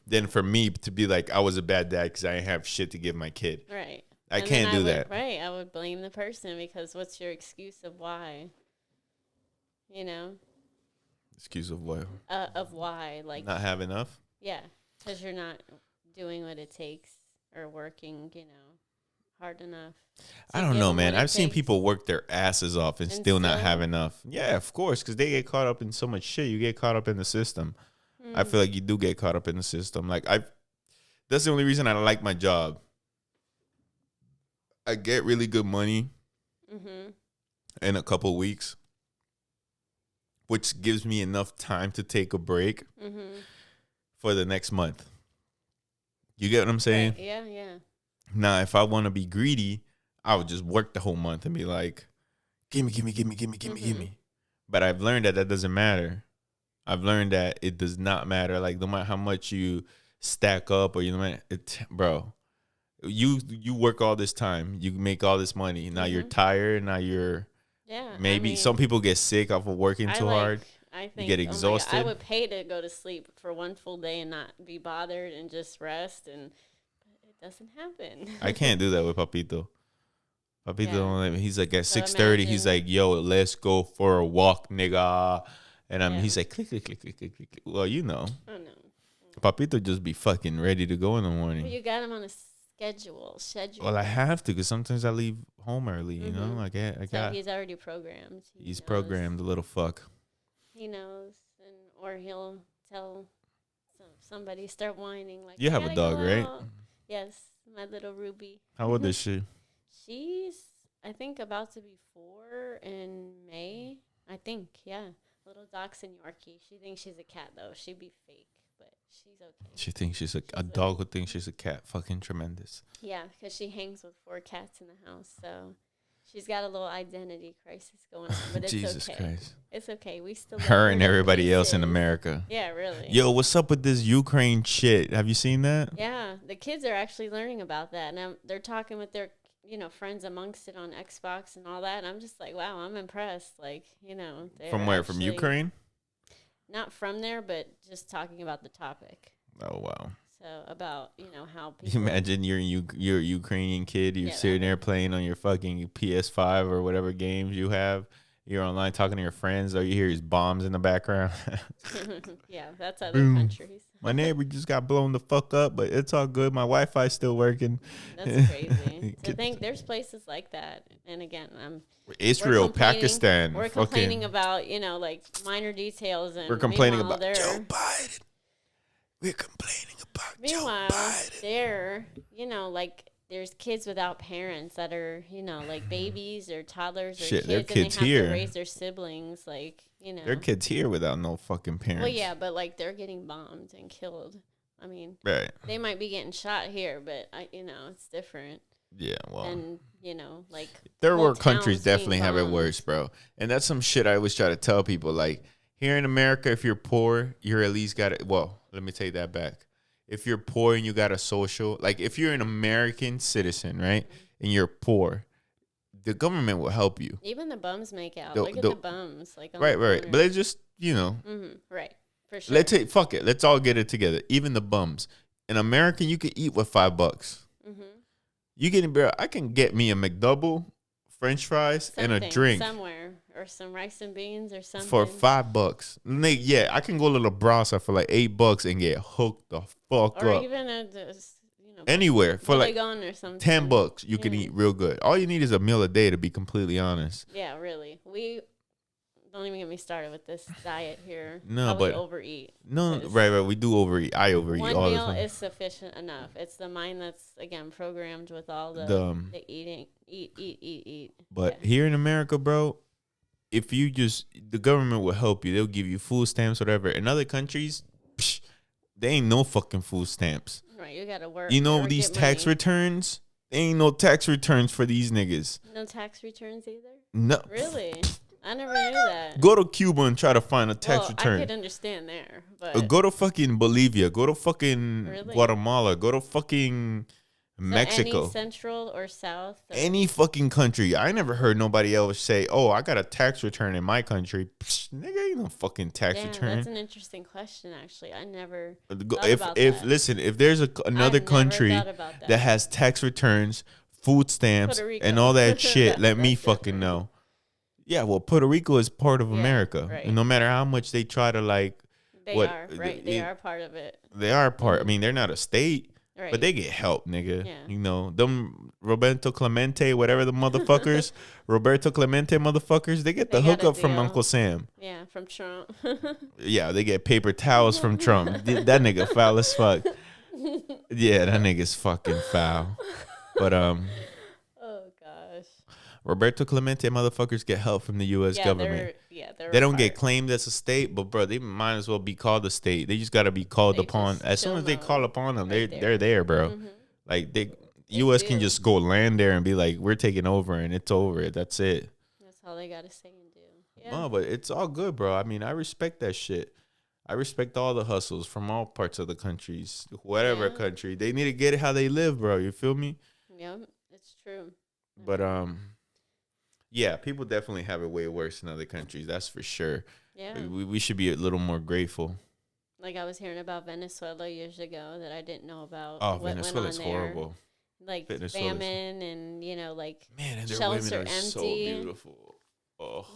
Than for me to be like, I was a bad dad because I didn't have shit to give my kid. Right. I can't do that. Right. I would blame the person because what's your excuse of why? Excuse of what? Of why. Like, not have enough? Yeah. Because you're not doing what it takes or working, hard enough. I don't know, man. I've seen people work their asses off and still not have enough. Yeah, of course, because they get caught up in so much shit. You get caught up in the system. I feel like you do get caught up in the system. Like that's the only reason I like my job. I get really good money in a couple weeks, which gives me enough time to take a break for the next month. You get what I'm saying? Right. Yeah. Now, if I want to be greedy, I would just work the whole month and be like, give me. But I've learned that doesn't matter. I've learned that it does not matter. Like, no matter how much you stack up or bro, you work all this time. You make all this money. Now you're tired. Now you're maybe some people get sick off of working too hard. I think you get exhausted. I would pay to go to sleep for one full day and not be bothered and just rest. And it doesn't happen. I can't do that with Papito. Papito, he's like at 6:30. He's like, "Yo, let's go for a walk, nigga." And he's like, click. Well, you know. I know. Papito just be fucking ready to go in the morning. Well, you got him on a schedule. Well, I have to because sometimes I leave home early, you know? So he's already programmed. He's programmed, the little fuck. He knows. Or he'll tell somebody, start whining. Like, you have a dog, right? Yes, my little Ruby. How old is she? She's, I think, about to be 4 in May. I think, yeah. Little Dachshund Yorkie. She thinks she's a cat, though. She'd be fake, but she's okay. She thinks she's a dog who thinks she's a cat. Fucking tremendous. Yeah, because she hangs with 4 cats in the house, so she's got a little identity crisis going on, but it's Jesus okay. Christ. It's okay. We still her and everybody else in America. Yeah, really. Yo, what's up with this Ukraine shit? Have you seen that? Yeah, the kids are actually learning about that, and they're talking with their friends amongst it on Xbox and all that. And I'm just like, wow, I'm impressed. Like, from where? From Ukraine? Not from there, but just talking about the topic. Oh wow. So about how people. You imagine you're a Ukrainian kid. You're sitting there playing on your fucking PS5 or whatever games you have. You're online talking to your friends. All you hear is bombs in the background. Yeah, that's other countries. My neighbor just got blown the fuck up, but it's all good. My Wi-Fi's still working. That's crazy. To think there's places like that. And again, Israel, Pakistan. We're complaining about, like minor details. And we're complaining about Joe Biden. We're complaining about Joe Biden. There, there's kids without parents that are, like babies or toddlers or kids, and they have to raise their siblings, There are kids here without no fucking parents. Well, yeah, but, they're getting bombed and killed. I mean, right. They might be getting shot here, but, it's different. Yeah, well. And, third world countries definitely have it worse, bro. And that's some shit I always try to tell people. Like, here in America, if you're poor, you're at least got it. Well, let me take that back. If you're poor and you got a social, like if you're an American citizen, right, and you're poor, the government will help you. Even the bums make out. Look at the bums. Right. But it's just, right. For sure. Fuck it. Let's all get it together. Even the bums. An American, you could eat with $5. You getting better. I can get me a McDouble, French fries, and a drink somewhere, or some rice and beans or something for $5. Yeah, I can go to La Brasa for like $8 and get hooked the fuck up. Or even anywhere for like or something. $10. You can eat real good. All you need is a meal a day, to be completely honest. Yeah, really. We don't even get me started with this diet here. No, but overeat. No, right. We do overeat. I overeat all the time. One meal is sufficient enough. It's the mind that's again programmed with all the eating, eat. But here in America, bro, if you the government will help you. They'll give you food stamps, whatever. In other countries, they ain't no fucking food stamps. Right, you gotta work. These tax returns. There ain't no tax returns for these niggas. No tax returns either. No, really. I never knew that. Go to Cuba and try to find a tax return. I could understand there, but go to fucking Bolivia. Go to fucking Guatemala. Go to fucking Mexico. Any Central or South? Any fucking country. I never heard nobody else say, "Oh, I got a tax return in my country." Nigga, ain't no fucking tax return. That's an interesting question. Actually, I never. If there's another country that has tax returns, food stamps, and all that shit, let me fucking know. Yeah, well, Puerto Rico is part of America. Right. And no matter how much they try to They are part of it. They are part. I mean, they're not a state. Right. But they get help, nigga. Yeah. You know, them Roberto Clemente, whatever the motherfuckers, Roberto Clemente motherfuckers, they get the hookup from Uncle Sam. Yeah, from Trump. Yeah, they get paper towels from Trump. That nigga foul as fuck. Yeah, that nigga's fucking foul. But oh gosh. Roberto Clemente motherfuckers get help from the U.S. government. They don't get claimed as a state, but bro, they might as well be called a state. They just gotta be called upon. As soon as they call upon them, they're there, bro. Mm-hmm. Like U.S. can just go land there and be like, we're taking over, and it's over. That's it. That's all they gotta say and do. Yeah. No, but it's all good, bro. I mean, I respect that shit. I respect all the hustles from all parts of the countries, whatever country. They need to get it how they live, bro. You feel me? Yeah, it's true. But yeah, people definitely have it way worse in other countries. That's for sure. Yeah, we should be a little more grateful. Like I was hearing about Venezuela years ago that I didn't know about. Oh, Venezuela's horrible. Like famine and like man, and their shelves women are are empty. so beautiful. Oh,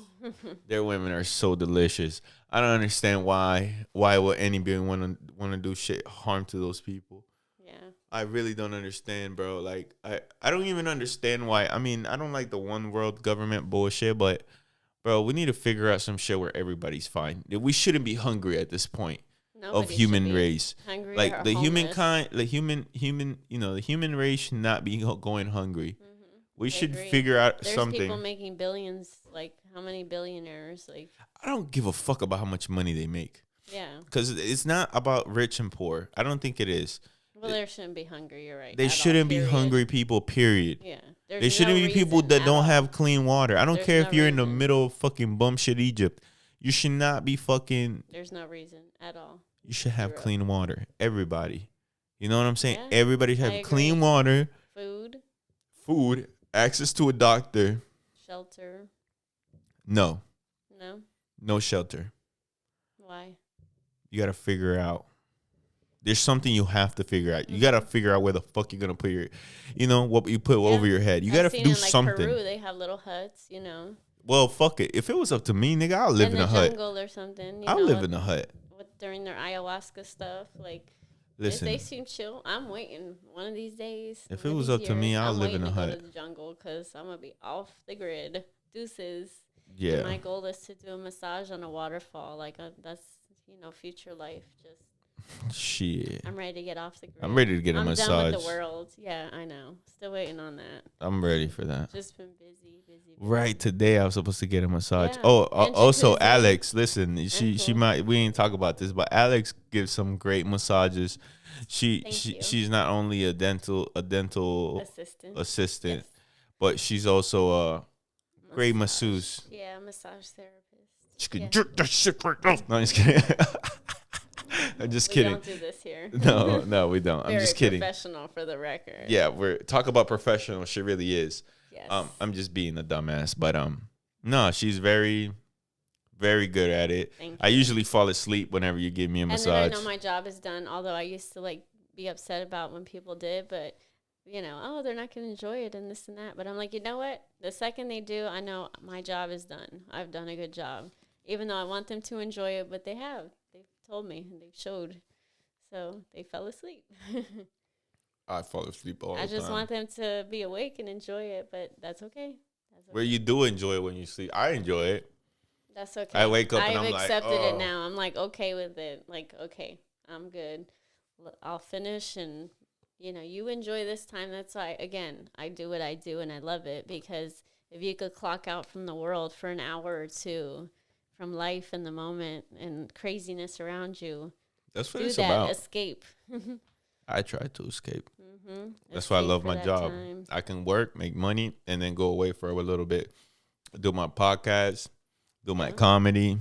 their women are so delicious. I don't understand why would anybody want to do shit harm to those people. Yeah, I really don't understand, bro. Like I don't even understand why. I mean, I don't like the one world government bullshit, but bro, we need to figure out some shit where everybody's fine. We shouldn't be hungry at this point. Nobody of human race. Hungry like the homeless. the human race should not be going hungry. Mm-hmm. We should figure out something. There's people making billions. Like how many billionaires? Like I don't give a fuck about how much money they make. Yeah, because it's not about rich and poor. I don't think it is. Well, there shouldn't be hungry. You're right. They shouldn't be hungry people. Period. Yeah, there shouldn't be people that don't have clean water. I don't care if you're in the middle of fucking bum shit Egypt. You should not be fucking. There's no reason at all. You should have clean water. Everybody. You know what I'm saying? Yeah, everybody should have clean water. Food. Access to a doctor. Shelter. No. No? No shelter. Why? You got to figure out. There's something you have to figure out. You got to figure out where the fuck you're going to put what you put over your head. You got to do something. Peru, they have little huts, Well, fuck it. If it was up to me, nigga, I'll live in a hut. Jungle or something. I'll live in a hut. During their ayahuasca stuff, listen, they seem chill. I'm waiting one of these days. If it was up to me, I'll live in a hut. Go to the jungle because I'm gonna be off the grid. Deuces. Yeah. And my goal is to do a massage on a waterfall. That's future life. Just shit. I'm ready to get off the grid. I'm ready to get a massage. I'm done with the world. Yeah, I know. Still waiting on that. I'm ready for that. Just been busy. Right, today I was supposed to get a massage. Yeah. Oh, also Alex, listen, she might. We ain't talk about this, but Alex gives some great massages. She's not only a dental assistant, yes, but she's also a great masseuse. Yeah, massage therapist. She can jerk that shit right now. No, I'm just kidding. I'm just kidding. We don't do this here. No, we don't. I'm just kidding. Professional for the record. Yeah, we're talk about professional. She really is. Yes. I'm just being a dumbass, but no, she's very, very good at it. I usually fall asleep whenever you give me a massage. And then I know my job is done. Although I used to be upset about when people did, but they're not going to enjoy it and this and that. But I'm like, you know what? The second they do, I know my job is done. I've done a good job, even though I want them to enjoy it. But they have. They've told me and they've showed. So they fell asleep. I fall asleep all the time. I just want them to be awake and enjoy it, but that's okay. Where you do enjoy it when you sleep. I enjoy it. That's okay. I wake up and I'm like, I've accepted it now. I'm okay with it. Okay, I'm good. I'll finish and, you enjoy this time. That's why, again, I do what I do and I love it because if you could clock out from the world for an hour or two from life and the moment and craziness around you, that's what it's about. Escape. I try to escape. Mm-hmm. That's why I love my job. Time. I can work, make money, and then go away for a little bit. Do my podcast, do my comedy,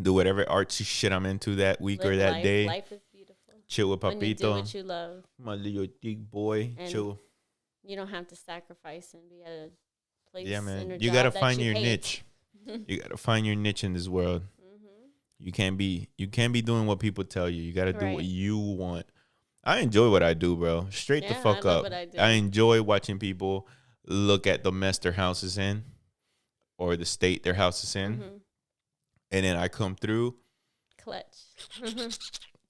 do whatever artsy shit I'm into that week or that day. Life is beautiful. Chill with Papito. When you do what you love. My little big boy. And chill. You don't have to sacrifice and be at a place. Yeah, man. You gotta find your niche. You gotta find your niche in this world. Mm-hmm. You can't be doing what people tell you. You gotta do what you want. I enjoy what I do, bro. Straight the fuck up. I enjoy watching people look at the mess their house is in or the state their house is in. Mm-hmm. And then I come through. Clutch.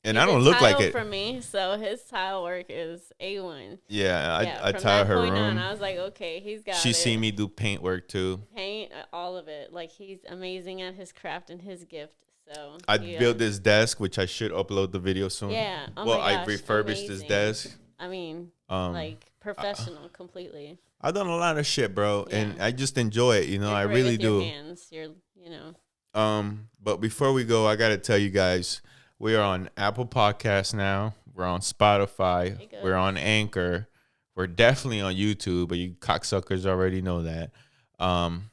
And I don't look like it. For me, so his tile work is A1. Yeah, I tile her room. On, I was like, okay, he's got it. She's seen me do paint work too. Paint, all of it. Like, he's amazing at his craft and his gift. So I built this desk, which I should upload the video soon. Yeah. Oh well, my gosh, I refurbished this desk. I mean, like professional, completely. I've done a lot of shit, bro, and I just enjoy it. You know, I really do. Your hands, But before we go, I gotta tell you guys, we are on Apple Podcasts now. We're on Spotify. We're on Anchor. We're definitely on YouTube, but you cocksuckers already know that. I'm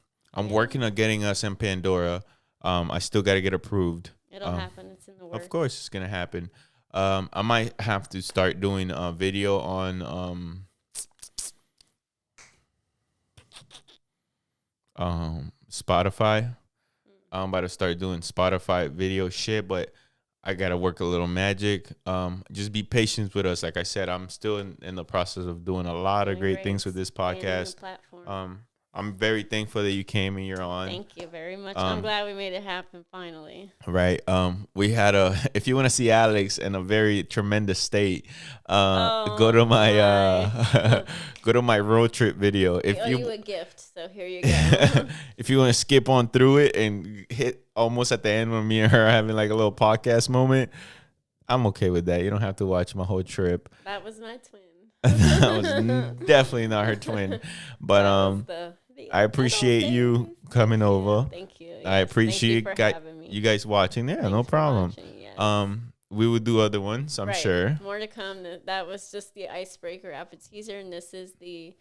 working on getting us in Pandora. I still got to get approved. It'll happen. It's in the works. Of course, it's gonna happen. I might have to start doing a video on Spotify. I'm about to start doing Spotify video shit, but I gotta work a little magic. Just be patient with us. Like I said, I'm still in the process of doing a lot of great things with this podcast. I'm very thankful that you came and you're on. Thank you very much. I'm glad we made it happen finally. Right. We had if you want to see Alex in a very tremendous state, go to my go to my road trip video. If you a gift, so here you go. If you want to skip on through it and hit almost at the end when me and her are having like a little podcast moment, I'm okay with that. You don't have to watch my whole trip. That was my twin. That was definitely not her twin, but I appreciate you coming over. Thank you. Yes. I appreciate you guys watching. Yeah, no problem. Yes. We would do other ones, I'm sure. More to come. That was just the icebreaker appetizer, and this is the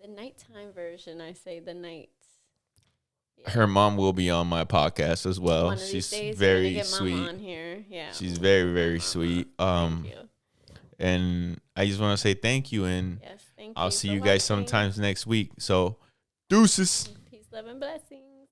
nighttime version. I say the nights. Yeah. Her mom will be on my podcast as well. One of these days, very get sweet. Mama on here. Yeah. She's very, very sweet. Thank you. And I just want to say thank you, and yes, thank you. I'll see you guys sometimes next week. So, deuces. Peace, love, and blessings.